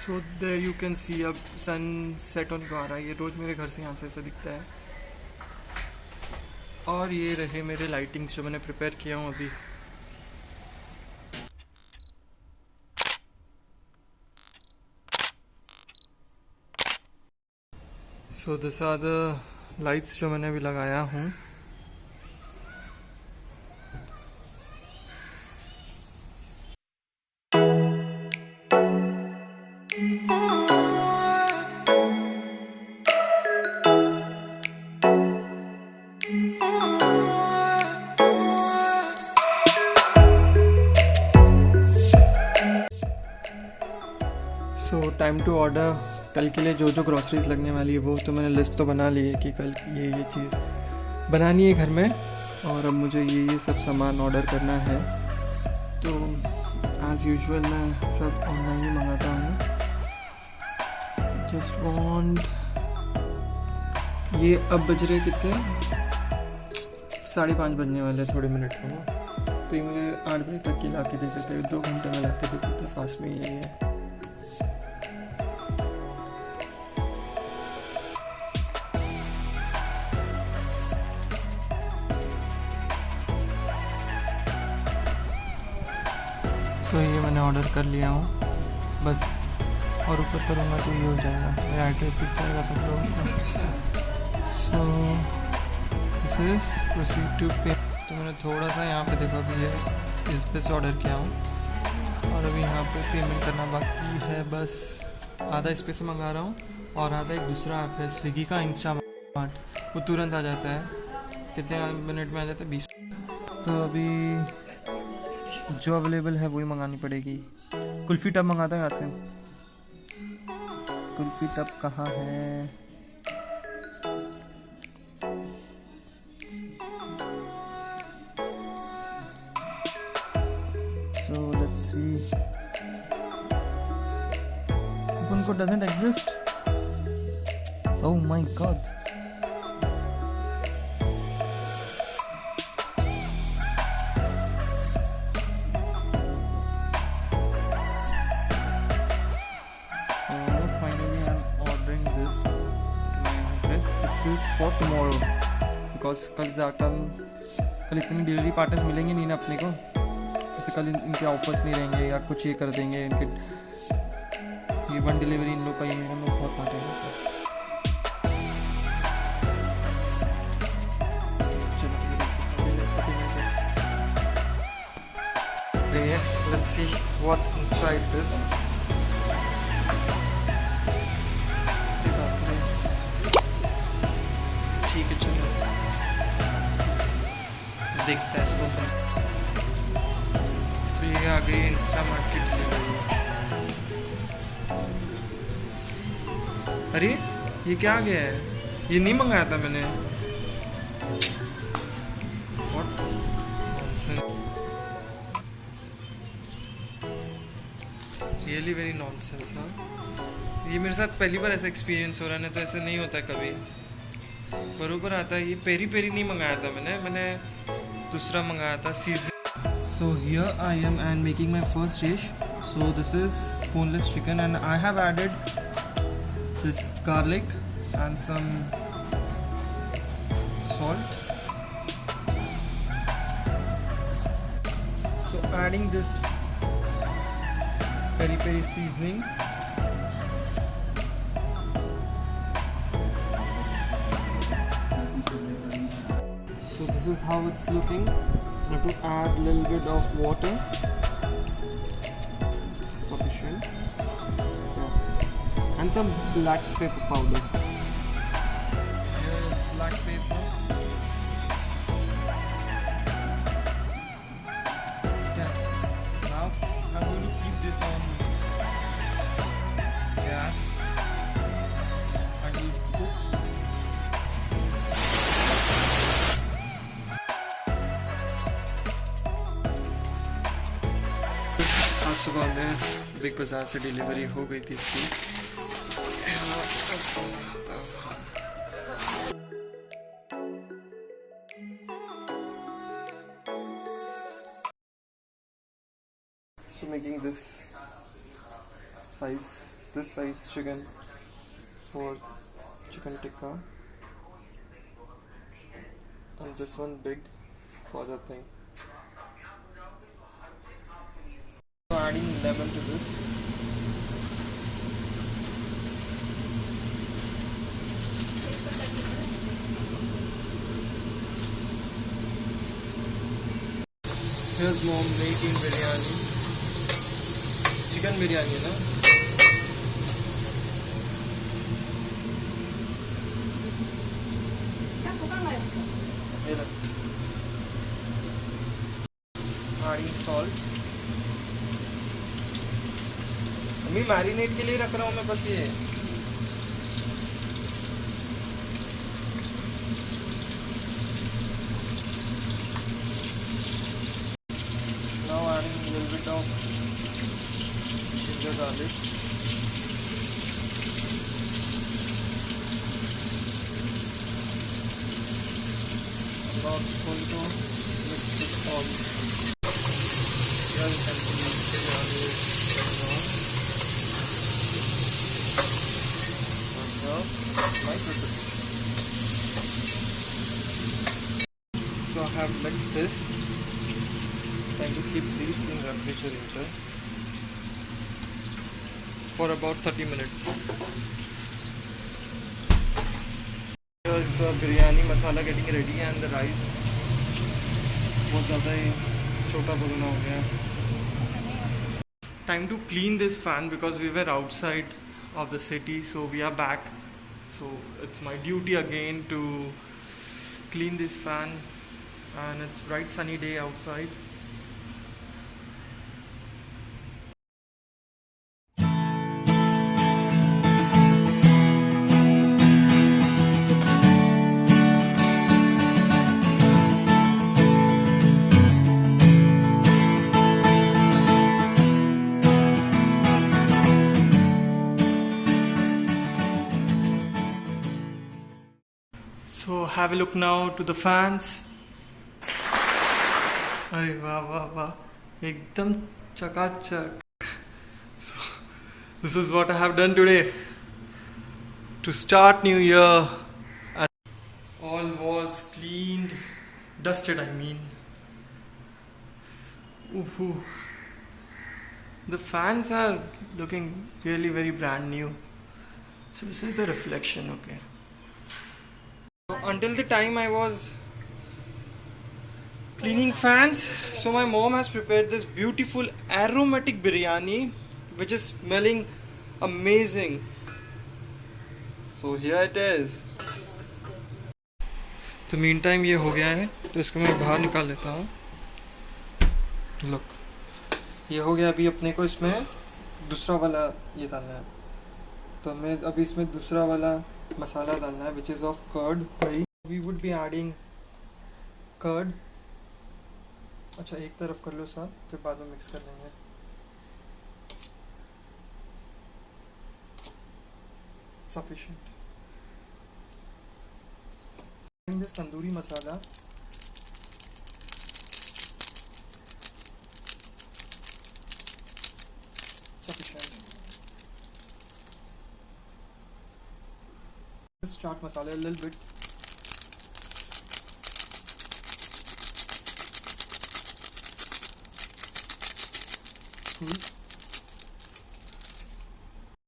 So there you can see अब सन set होने को आ रहा है। ये रोज़ मेरे घर से यहाँ से ऐसा दिखता है। और ये रहे मेरे लाइटिंग्स जो मैंने प्रिपेयर किया हूँ अभी। So this are the lights जो मैंने अभी लगाया हूँ। So time to order. कल के लिए जो जो ग्रॉसरीज लगने वाली है वो तो मैंने लिस्ट तो बना ली है कि कल ये चीज़ बनानी है घर में, और अब मुझे ये सब सामान ऑर्डर करना है। तो एज़ यूजुअल मैं सब ऑनलाइन ही मंगाता हूँ। जस्ट वांट, ये अब बज रहे कितने, 5:30 बजने वाले, थोड़े मिनट में। तो ये मुझे 8 बजे तक की ला के दे देते, 2 घंटे में ला के दे देते, पास में ये है। तो ये मैंने ऑर्डर कर लिया हूँ बस, और ऊपर करूँगा तो ये हो जाएगा, मेरा एड्रेस दिख जाएगा सब लोगों को। So this is proceed to pay. तो मैंने थोड़ा सा यहाँ पे देखा कि ये इस पे से ऑर्डर किया हूँ, और अभी यहाँ पे पेमेंट करना बाकी है। बस आधा इस पे से मंगा रहा हूँ, और आधा एक दूसरा ऐप है स्विगी का, इंस्टामार्ट, वो तुरंत आ जाता है। कितने मिनट में आ जाता है? 20। तो अभी जो अवेलेबल है वही मंगानी पड़ेगी। कुल्फ़ी टब मंगाता है यहाँ से। कुल्फ़ी टब कहाँ है? So let's see. उनको doesn't exist. Oh my God. For tomorrow, because कल इतनी डिलीवरी पार्टनर्स मिलेंगे नहीं ना अपने को। जैसे कल इनके ऑफर्स नहीं रहेंगे या कुछ ये कर देंगे इनके, ये 1 डिलीवरी इन लोग का, ये इन लोग बहुत बांटेंगे। Let's see what inside this. ठीक है, चलो देखता है इसको। तो ये आ गई इंस्टामार्ट की डिलीवरी। अरे ये क्या आ गया है? ये नहीं मंगाया था मैंने। What nonsense. Really very nonsense. हाँ, ये मेरे साथ पहली बार ऐसा एक्सपीरियंस हो रहा है, ना तो ऐसा नहीं होता कभी, बरोबर आता है। ये पेरी पेरी नहीं मंगाया था मैंने दूसरा मंगाया था, season. So here I am and making my first dish. So this is boneless chicken and I have added this garlic and some salt. So adding this peri peri seasoning. So this is how it's looking. I have to add a little bit of water. Sufficient. Yeah. And some black pepper powder. Here is black pepper. Yeah. Now I'm going to keep this on gas until it cooks. आज सुबह में big बाज़ार से delivery हो गई थी इसकी। So making this size this size chicken for chicken tikka, and this one big for the thing. So adding lemon to this. Here's mom making biryani. Chicken biryani, na? Adding salt. अभी marinate के लिए रख रहा हूँ मैं बस ये. Now adding a little bit of ginger garlic. I'm not going to mix it all. Here you can see biryani is going on. And now my preparation. So I have mixed this. Trying to keep these in refrigerator for about 30 minutes. Here is the biryani masala getting ready and the rice बहुत ज़्यादा ही छोटा भुना हो गया. Time to clean this fan because we were outside of the city, so we are back. So it's my duty again to clean this fan, and it's bright sunny day outside. So have a look now to the fans. अरे वाह वाह वाह एकदम चकाचक. So this is what I have done today to start new year. All walls cleaned, dusted I mean. Ooh. The fans are looking really very brand new. So this is the reflection, okay. So until the time I was cleaning fans, so my mom has prepared this beautiful aromatic biryani which is smelling amazing. So here it is. तो mean time ये हो गया है, तो इसको मैं बाहर निकाल लेता हूँ. लुक, ये हो गया. अभी अपने को इसमें दूसरा वाला ये डालना है. तो हमें अभी इसमें दूसरा वाला मसाला डालना है which is of curd. We would be adding curd. अच्छा एक तरफ कर लो साहब, फिर बाद में मिक्स कर लेंगे. Sufficient. This tandoori masala. Sufficient. This chaat masala a little bit.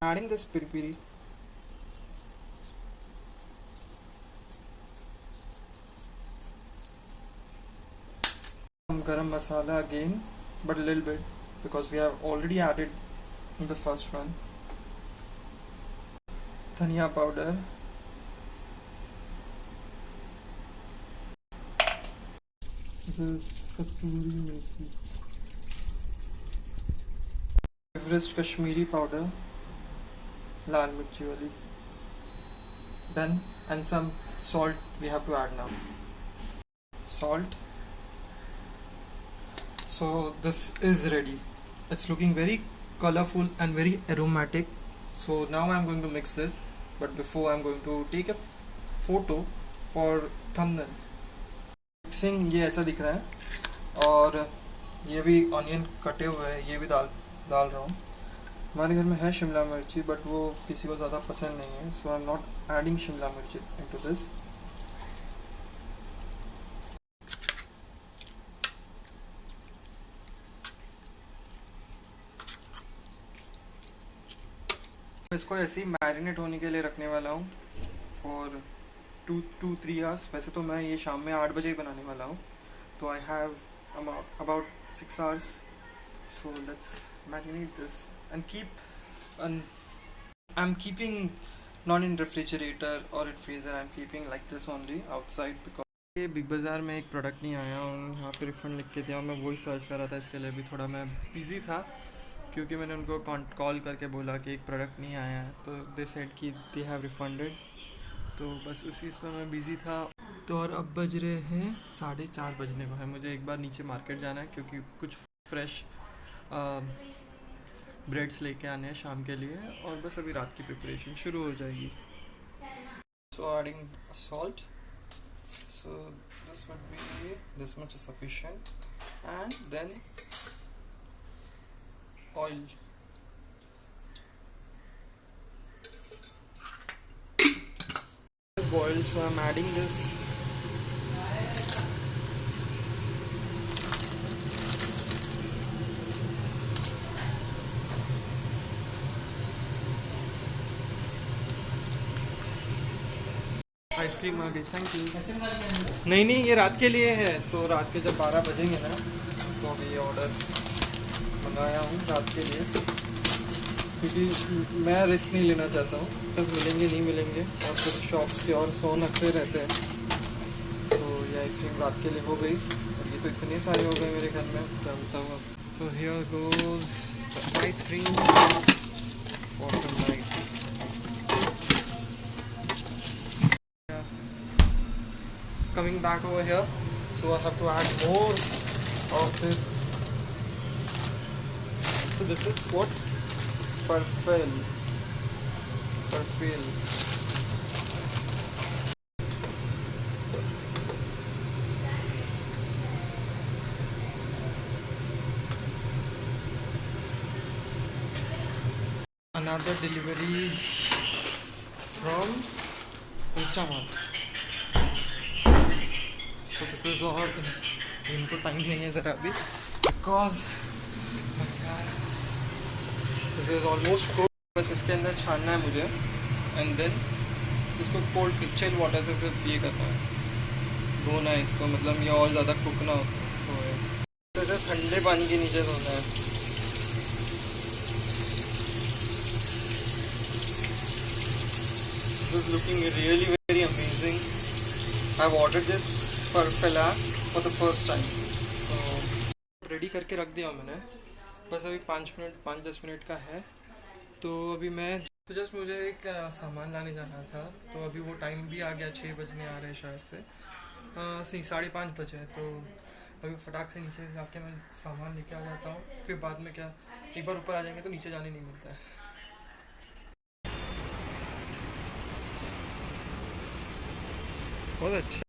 Adding this piri piri. Some garam masala again, but a little bit because we have already added in the first one. Dhania powder. Everest Kashmiri powder, लाल मिर्ची वाली. Done. And some salt we have to add now. Salt. So this is ready. It's looking very colorful and very aromatic. So now I'm going to mix this, but before I'm going to take a photo for thumbnail. Mixing ये ऐसा दिख रहा है, और ये भी onion कटे हुए हैं, ये भी डाल रहा हूँ. हमारे घर में है शिमला मिर्ची, बट वो किसी को ज़्यादा पसंद नहीं है, so I am not adding Shimla mirchi into this. इसको ऐसे ही मैरिनेट होने के लिए रखने वाला हूँ फॉर 2-3 आवर्स। वैसे तो मैं ये शाम में 8 बजे ही बनाने वाला हूँ, तो I have about 6 hours. So let's marinate this and I'm keeping not in refrigerator or in freezer. I'm keeping like this only outside because ये बिग बाज़ार में एक प्रोडक्ट नहीं आया और यहाँ पे रिफ़ंड लिख के दिया, मैं वही सर्च कर रहा था। इसके लिए भी थोड़ा मैं बिज़ी था क्योंकि मैंने उनको कॉल करके बोला कि एक प्रोडक्ट नहीं आया है, तो दे सेड कि दे हैव रिफंडेड, तो बस उसी इसमें मैं बिज़ी था। तो और अब बज रहे हैं 4:30 बजने को है। मुझे एक बार नीचे मार्केट जाना है क्योंकि कुछ फ्रेश ब्रेड्स लेके आने हैं शाम के लिए, और बस अभी रात की प्रिपरेशन शुरू हो जाएगी। So adding salt, so this would be this much is sufficient, and then oil. Boiled, so I'm adding this ice cream आ गई, थैंक यू। नहीं ये रात के लिए है, तो रात के जब 12 बजेंगे ना, तो अभी ये ऑर्डर मंगाया हूँ रात के लिए, क्योंकि मैं रिस्क नहीं लेना चाहता हूँ तब मिलेंगे नहीं मिलेंगे, और फिर शॉप्स के और 100 नखरे रहते हैं। तो ये आइसक्रीम रात के लिए हो गई, और ये तो इतने सारे हो गए मेरे घर में, क्या बताऊँ अब। So here goes ice cream for the night. Coming back over here, so I have to add more of this. So this is what? Parfil. Another delivery from Instamart. So this is all, इनको time नहीं है ज़रा अभी, because this is almost cook. बस इसके अंदर छानना है मुझे, एंड देन इसको कोल्ड चिल वाटर से फिर ये करना है, धोना है इसको, मतलब ये और ज़्यादा कुक ना हो, तो ठंडे पानी के नीचे धोना है। This is looking really very amazing. I have ordered this for the first time. तो रेडी करके रख दिया मैंने, बस अभी 5-10 मिनट का है। तो अभी मैं तो जस्ट मुझे एक सामान लाने जाना था, तो अभी वो टाइम भी आ गया, 6 बजने आ रहे हैं शायद से, 5:30 बजे। तो अभी फटाक से नीचे जाके मैं सामान लेके आ जाता हूँ, फिर बाद में क्या एक बार ऊपर आ जाएंगे तो नीचे जाने नहीं मिलता है। बहुत अच्छा।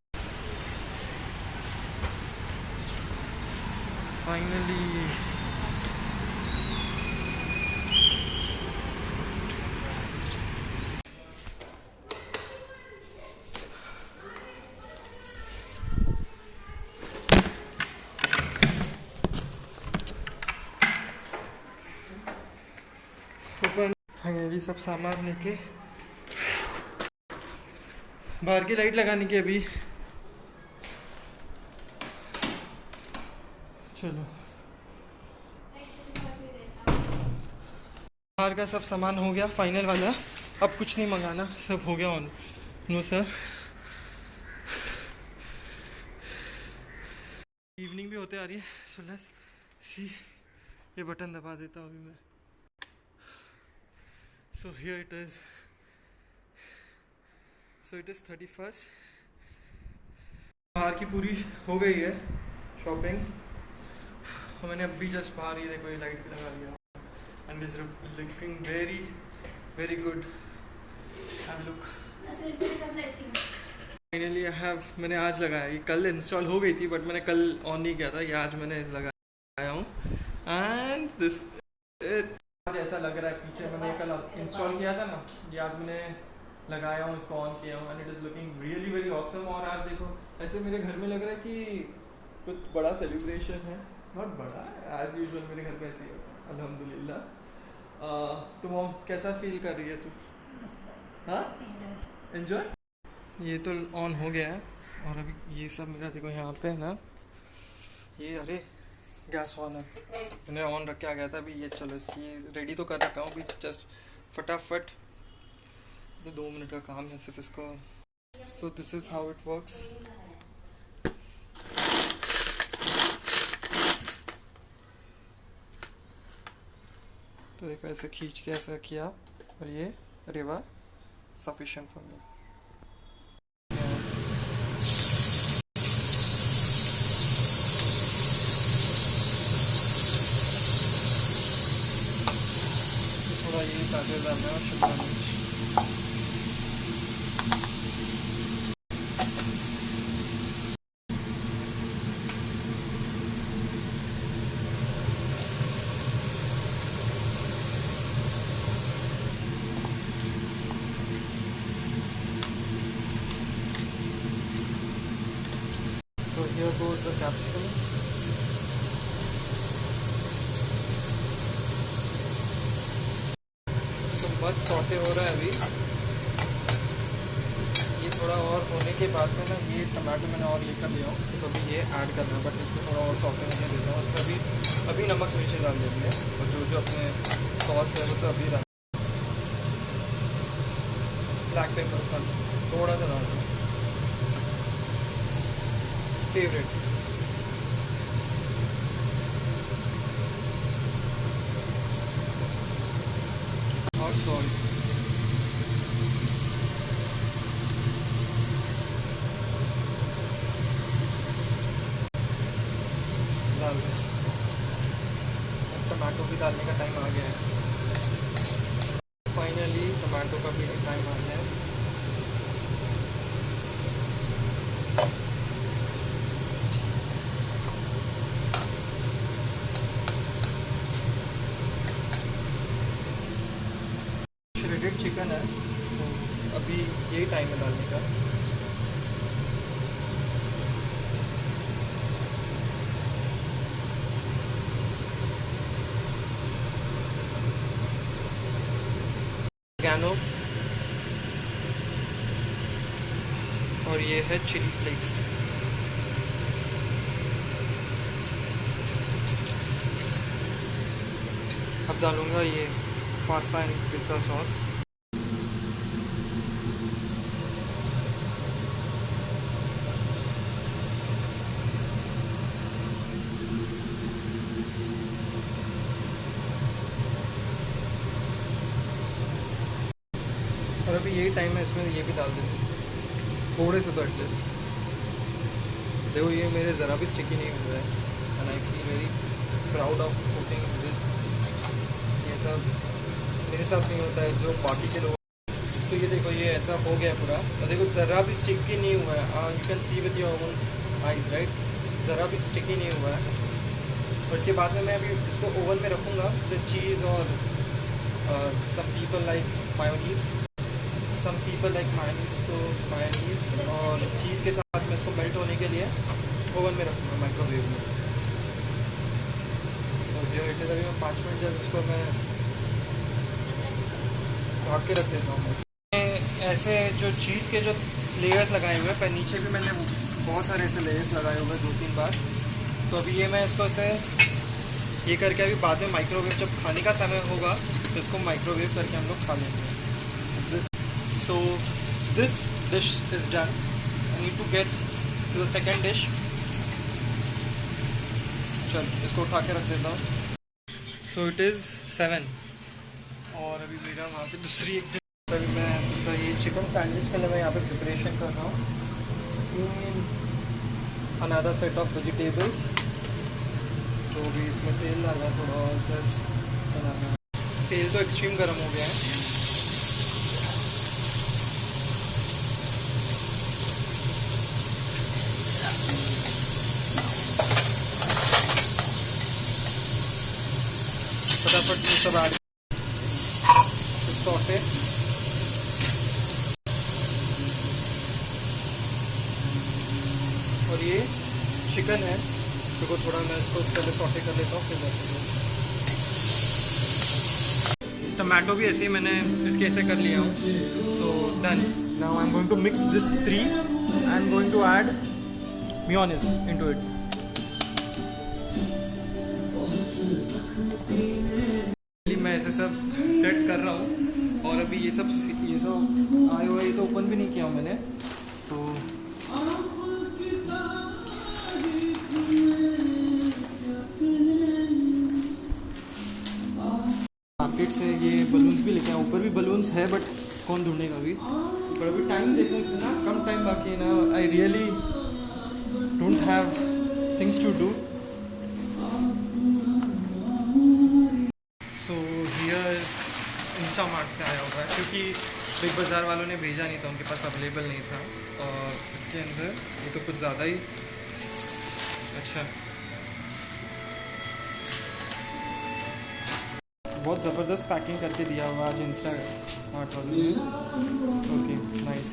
फाइनली फाइनली सब सामान लेके बाहर की लाइट लगाने की अभी। चलो बाहर का सब सामान हो गया फाइनल वाला, अब कुछ नहीं मंगाना, सब हो गया ऑन। नो सर, इवनिंग भी होते आ रही है, सो लेट्स सी। ये बटन दबा देता हूँ अभी मैं। So here it is, so it is 31st। बाहर की पूरी हो गई है शॉपिंग, और मैंने अभी जस्ट बाहर ये देखो ये लाइट भी लगा लिया, and is looking very very good. Have look. Finally I have, मैंने आज लगाया, ये कल इंस्टॉल हो गई थी बट मैंने कल ऑन नहीं किया था, ये आज मैंने लगाया हूँ, एंड दिस इट। जैसा लग रहा है पीछे मैंने कल इंस्टॉल किया था ना, ये आज मैंने लगाया हूँ, इसको ऑन किया हूँ and it is looking really very awesome. और आप देखो ऐसे मेरे घर में लग रहा है कि कुछ बड़ा सेलिब्रेशन है, नॉट बड़ा, एज यूजुअल मेरे घर में ऐसे ही होता है अल्हम्दुलिल्लाह। तो मॉम कैसा फील कर रही है तू? हाँ एंजॉय। ये तो ऑन हो गया है और अभी ये सब मेरा देखो यहाँ पे है ना, ये अरे गैस ऑन है, मैंने ऑन रख के आ गया था। अभी ये चलो इसकी रेडी तो कर रखा हूँ अभी, जस्ट फटाफट तो 2 मिनट का काम है सिर्फ इसको। सो this is how it works. तो देखो ऐसे खींच के ऐसा किया और ये रेवा सफिशिएंट फॉर मी। थोड़ा ये गाजर डालना है और शिमला मिर्च। So here goes the capsicum. तो मस्त सौटे हो रहा है अभी। ये थोड़ा और होने के बाद में ना, ये टमाटो मैंने और ये कर लिया हूँ, तो अभी ये ऐड करना है, बट इसको थोड़ा और सौटे होने देता हूँ। उसमें अभी नमक मिर्ची डाल देंगे और जो जो अपने सॉस है वो तो अभी डाल, ब्लैक पेपर थोड़ा सा डाल दूँ, फेवरेट। और सॉल्ट डाल दें। टमाटो भी डालने का टाइम आ गया है, फाइनली टमाटो का भी टाइम आ गया है। श्रेडेड चिकन है, तो अभी यही टाइम है डालने का। ऑरिगेनो और ये है चिली फ्लेक्स। अब डालूंगा ये पास्ता एंड पिज़्ज़ा सॉस। और अभी यही टाइम है, इसमें ये भी डाल देते थोड़े से, तो एटलीस्ट देखो ये मेरे ज़रा भी स्टिकी नहीं हुआ है and I feel very proud of cooking this. ये सब मेरे साथ नहीं होता है, जो बाकी के लोग। तो ये देखो ये ऐसा हो गया पूरा, और देखो ज़रा भी स्टिकी नहीं हुआ है। You can C with your own eyes right, ज़रा भी स्टिकी नहीं हुआ है। और इसके बाद में मैं अभी इसको ओवन में रखूँगा। जो चीज़ और some people like mayonnaise, some people like mayonnaise, तो मायोनीज़ और चीज़ के साथ में इसको मेल्ट होने के लिए ओवन में रखूँगा, माइक्रोवेव में। तो जो इट इज़ अभी मैं 5 मिनट जब इसको मैं ढक के रख देता हूँ। ऐसे जो चीज़ के जो लेयर्स लगाए हुए हैं, पर नीचे भी मैंने बहुत सारे ऐसे लेयर्स लगाए हुए हैं 2-3 बार। तो अभी ये मैं इसको ऐसे ये करके अभी बाद में माइक्रोवेव जब खाने का समय होगा तो इसको माइक्रोवेव करके हम लोग खा लेंगे। So this dish is done. I need to get to the second dish. चल इसको उठा के रख देता हूँ। So it is 7 और अभी मेरा वहाँ पे दूसरी एक डिश, अभी मैं दूसरा ये चिकन सैंडविच के लिए मैं यहाँ पे प्रिपरेशन कर रहा हूँ। Another set of vegetables. तो अभी इसमें तेल डालना थोड़ा और बनाना। तेल तो एक्सट्रीम गर्म हो गया है। फटाफट सब ऐड सौटे। और ये चिकन है, तो थोड़ा मैं इसको पहले सौटे कर लेता हूँ फिर मैं टमाटो भी ऐसे ही मैंने इसके ऐसे कर लिया हूँ। तो done. Now I am going to mix this 3 I am going to add mayonnaise into it. मैं ऐसे सब सेट कर रहा हूँ और अभी ये सब आए हुए तो ओपन भी नहीं किया मैंने। तो मार्केट से ये बलून्स भी लेके आए, ऊपर भी बलून्स है बट कौन ढूंढेगा अभी। पर अभी टाइम देखो ना, कम टाइम बाकी है ना। I really don't have things to do. So here Instamart से आया हुआ है क्योंकि बिग बाज़ार वालों ने भेजा नहीं था, उनके पास अवेलेबल नहीं था। और इसके अंदर ये तो कुछ ज़्यादा ही अच्छा, बहुत ज़बरदस्त पैकिंग करके दिया हुआ आज इंस्टामार्ट वालों ने। Okay nice.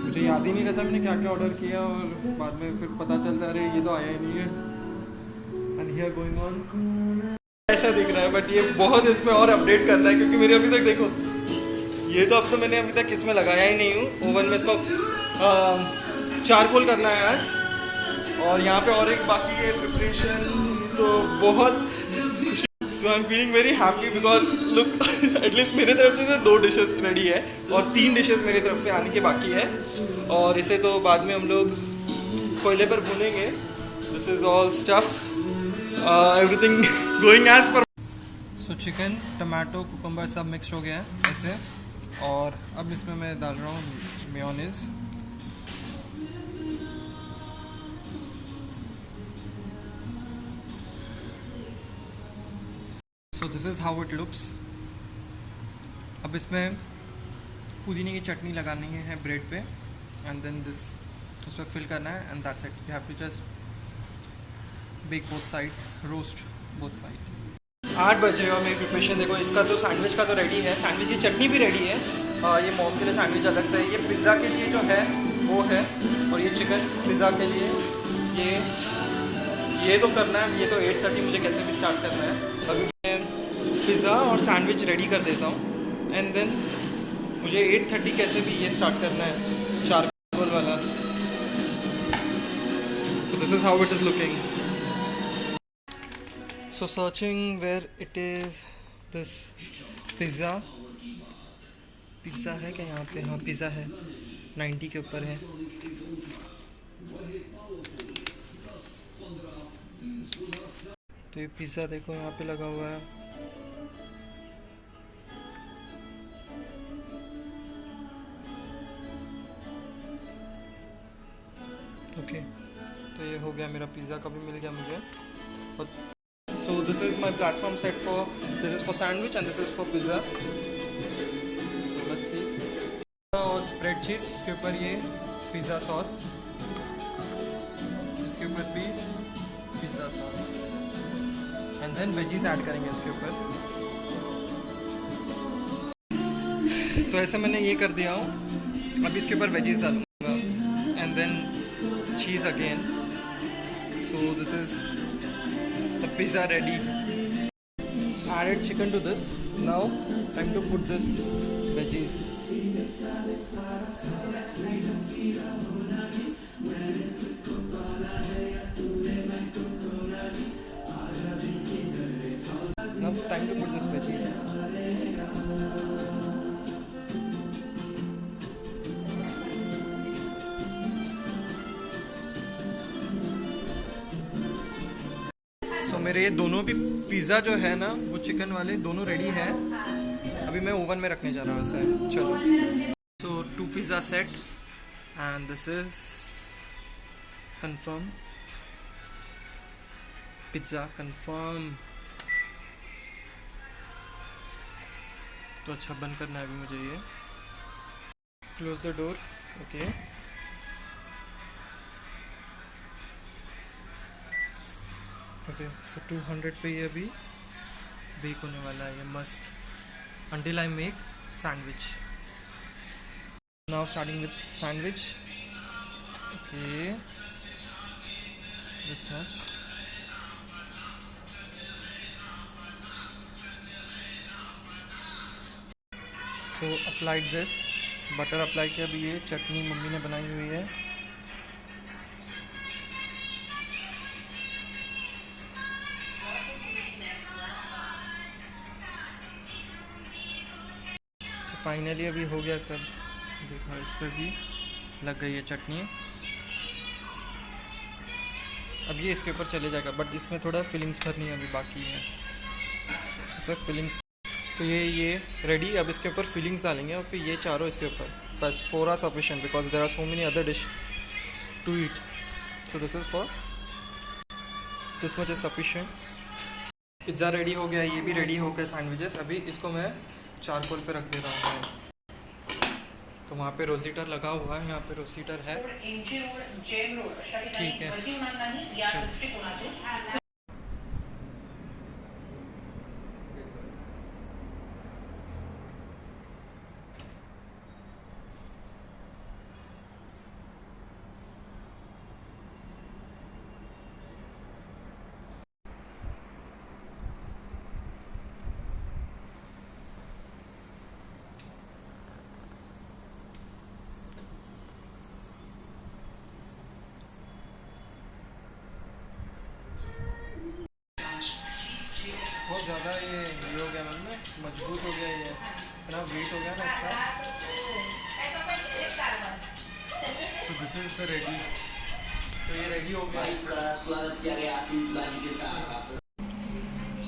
मुझे याद ही नहीं रहता मैंने क्या क्या ऑर्डर किया और बाद में फिर पता चलता अरे ये तो आया ही नहीं है। एंड हियर गोइंग ऑन ऐसा दिख रहा है बट ये बहुत इसमें और अपडेट करना है क्योंकि मेरे अभी तक देखो ये तो अब तो मैंने अभी तक इसमें लगाया ही नहीं हूँ। ओवन में इसको चारकोल करना है आज और यहाँ पे और एक बाकी है प्रिपरेशन। तो बहुत so I am feeling very happy because look at least मेरे तरफ से 2 डिशेस रेडी है और 3 डिशेस मेरी तरफ से आने के बाकी है। और इसे तो बाद में हम लोग कोयले पर भूनेंगे। This is all stuff everything going as per. So chicken tomato cucumber सब मिक्स हो गया है ऐसे। और अब इसमें मैं डाल रहा हूँ mayonnaise. So this is how it looks. अब इसमें पुदीने की चटनी लगानी है ब्रेड पे एंड देन दिस उस पर फिल करना है and that's it. You have to just bake both side, roast both side. 8 बजे और मेरी प्रिपरेशन देखो। इसका तो सैंडविच का तो रेडी है, सैंडविच की चटनी भी रेडी है। ये मॉम के लिए सैंडविच अलग से है, ये पिज़्ज़ा के लिए जो है वो है, और ये चिकन पिज़्ज़ा के लिए ये तो करना है। ये तो 8:30 मुझे कैसे भी स्टार्ट करना है। अभी मैं पिज़्ज़ा और सैंडविच रेडी कर देता हूँ एंड देन मुझे 8:30 कैसे भी ये स्टार्ट करना है चारकोल वाला। सो this is how it is looking. So searching where it is this pizza है क्या यहाँ पे? हाँ पिज़्ज़ा है, 90 के ऊपर है। तो ये पिज़्ज़ा देखो यहाँ पे लगा हुआ है। ओके तो ये हो गया मेरा पिज़्ज़ा का भी मिल गया मुझे। और so this is my platform set for, this is for sandwich and this is for pizza. So let's see. और spread cheese, इसके ऊपर ये पिज़्ज़ा सॉस, इसके ऊपर भी pizza sauce and then veggies add करेंगे इसके ऊपर। तो ऐसे मैंने ये कर दिया हूँ। अभी इसके ऊपर वेजीज डालूँगा and then cheese again. So this is the pizza ready. Added chicken to this. Now time to put this veggies. Now time to put this veggies. मेरे ये दोनों भी पिज़्ज़ा जो है ना वो चिकन वाले दोनों रेडी है। अभी मैं ओवन में रखने जा रहा हूँ इसे। चलो सो 2 pizza set and this is confirm pizza confirm. तो अच्छा बंद करना है अभी मुझे ये। Close the door. Okay okay so 200 पे ये अभी बेक होने वाला है ये मस्त। until I make sandwich. Now starting with sandwich. Okay, this much. So applied this, butter apply किया। अभी ये चटनी मम्मी ने बनाई हुई है। So फाइनली अभी हो गया सब। देखो इस पर भी लग गई है चटनी। अब ये इसके ऊपर चले जाएगा, बट इसमें थोड़ा फिलिंग्स भरनी अभी बाकी है। इसमें फिलिंग्स तो ये रेडी। अब इसके ऊपर फिलिंग्स डालेंगे और फिर ये चारों इसके ऊपर। बस 4 are sufficient because there are so many other dish to eat. So this is for this much is sufficient. Pizza ready हो गया, ये भी रेडी हो गया सैंडविचेस। अभी इसको मैं चारकोल पे रख दे रहा हूँ। तो वहाँ पे रोसीटर लगा हुआ है, यहाँ पे रोसीटर है। ठीक है, बहुत ज़्यादा ये हो गया मतलब मजबूत हो गया। ये इतना वेट हो गया ना इसका। सो दिस इज द रेडी। तो ये रेडी हो गया। स्वागत किया गया आतिशबाजी के साथ।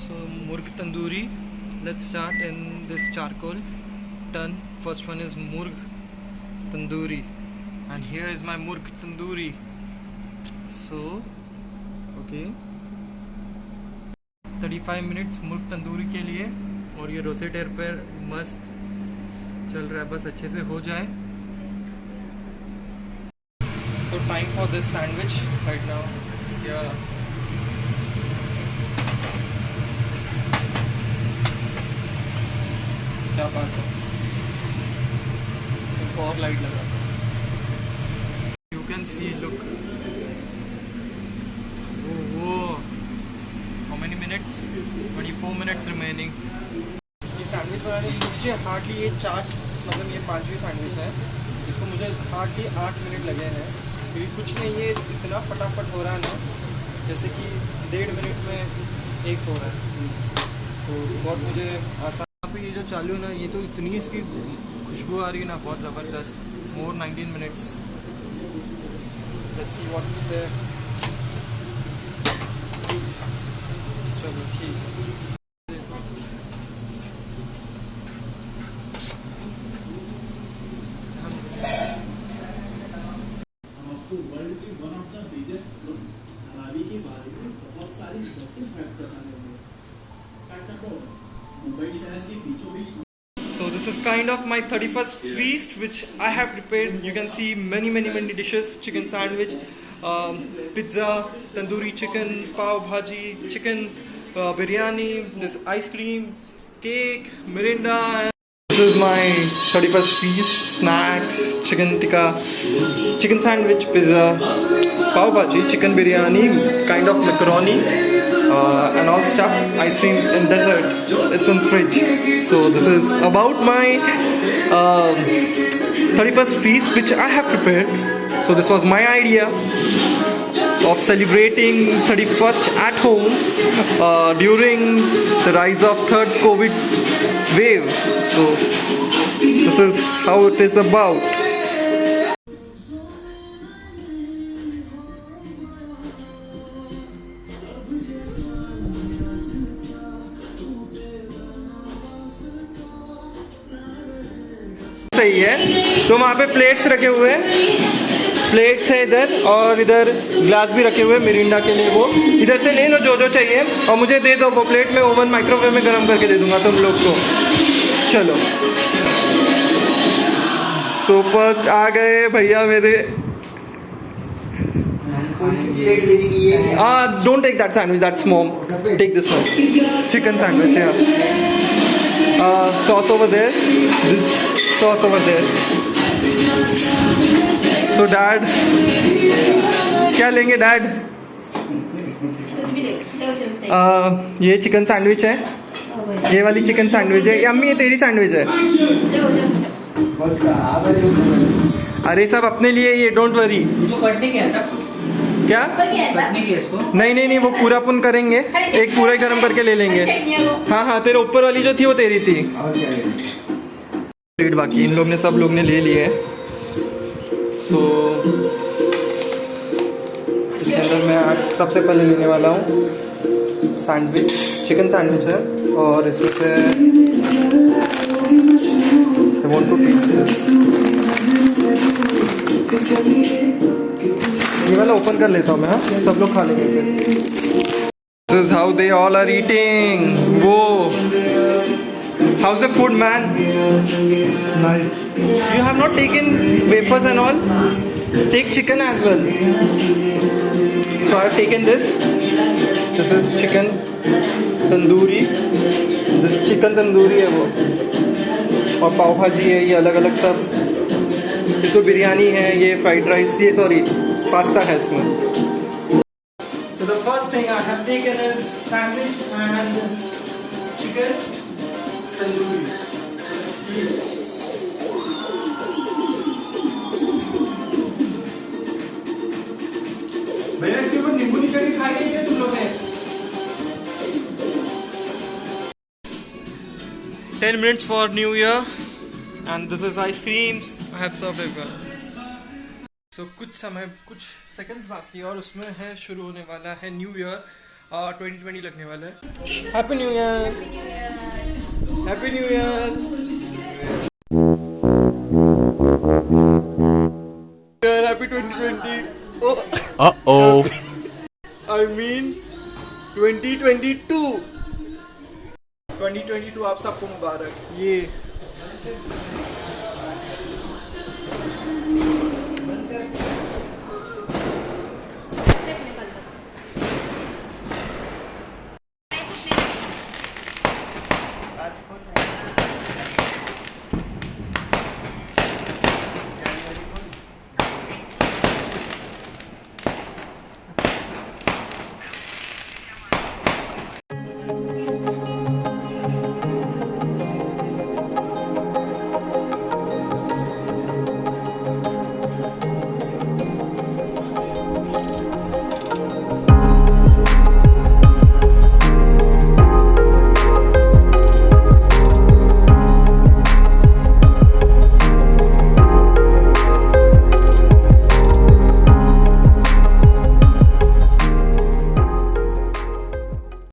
So murg tandoori, let's start in this charcoal ton. First one is murg tandoori and here is my murg tandoori. So okay 35 minutes मुर्ग तंदूरी के लिए। और ये रोसेटर पर मस्त चल रहा है, बस अच्छे से हो जाए। सो time for this sandwich right now. क्या बात है, एक और लाइट लगा। You can see look. Many minutes? 24 minutes remaining. ये सैंडविच बनाने में मुझे हार्डली ये 4 मतलब ये 5वीं सैंडविच है। इसको मुझे हार्डली 8 मिनट लगे हैं, क्योंकि कुछ नहीं ये इतना फटाफट हो रहा है ना, जैसे कि 1.5 मिनट में एक हो रहा है। तो बहुत मुझे आसान। यहाँ पे ये जो चालू है ना, ये तो इतनी इसकी खुशबू आ रही है ना, बहुत ज़बरदस्त। More 19 minutes. Let's see what is there. चलो ठीक। आपको वर्ल्ड की one of the biggest film हरारी के बारे में बहुत सारी इंटरेस्टिंग फैक्ट बताने होंगे। फैक्ट नंबर 1, मुंबई शहर के बीचों बीच। So this is kind of my 31st feast which I have prepared. You can see many dishes: chicken sandwich, pizza, tandoori chicken, pav bhaji, chicken biryani, this ice cream, cake, mirinda. This is my 31st feast: snacks, chicken tikka, chicken sandwich, pizza, pav bhaji, chicken biryani, kind of macaroni, and all stuff, ice cream and dessert. It's in fridge. So this is about my 31st feast which I have prepared. So this was my idea of celebrating 31st at home during the rise of third COVID wave. So this is how it is about. सही है। तो वहाँ पे plates रखे हुए हैं, plates है इधर, और इधर ग्लास भी रखे हुए हैं मिरिंडा के लिए। वो इधर से ले लो जो चाहिए और मुझे दे दो वो प्लेट। में ओवन माइक्रोवेव में गर्म करके दे दूंगा तुम लोग को। चलो सो फर्स्ट आ गए भैया मेरे। Don't take that sandwich, that's mom. Take this one. Chicken sandwich, yeah. sauce over there, this sauce over there. So dad, क्या लेंगे डैड? ये चिकन सैंडविच है, ये वाली चिकन सैंडविच है, ये अम्मी ये तेरी सैंडविच है। अरे सब अपने लिए, ये डोंट वरी। इसको कटने क्या था? क्या? कटने की है इसको? नहीं नहीं नहीं, वो पूरा अपन करेंगे, एक पूरा ही गर्म करके ले लेंगे। हाँ हाँ, तेरे ऊपर वाली जो थी वो तेरी थी। प्लेट बाकी इन लोग ने, सब लोग ने ले लिए। सो इसके अंदर मैं आज सबसे पहले लेने वाला हूँ सैंडविच, चिकन सैंडविच है, और इसमें से I want to taste this. ये वाला ओपन कर लेता हूँ मैं, हाँ सब लोग खा लेंगे फिर। This is how they all are eating. वो हाउ's the food, man? Nice. You have not taken wafers and all? Take chicken as well. So I have taken this. This is chicken tandoori. This chicken tandoori है वो, और पाव भाजी है, ये अलग अलग सब। इसमें बिरयानी है, ये फ्राइड राइस, ये सॉरी पास्ता है इसमें। So the first thing I have taken is sandwich and chicken tandoori. भैया इसके ऊपर नींबू निचोड़ खाई है क्या तुम लोग ने? 10 minutes for New Year and this is ice creams. I have served everyone. So कुछ समय, कुछ सेकंड्स बाकी और उसमें है शुरू होने वाला है न्यू ईयर 2020 लगने वाला है। Happy new year, happy new year, happy 2020। Uh-oh. I mean 2022 आप सबको मुबारक। ये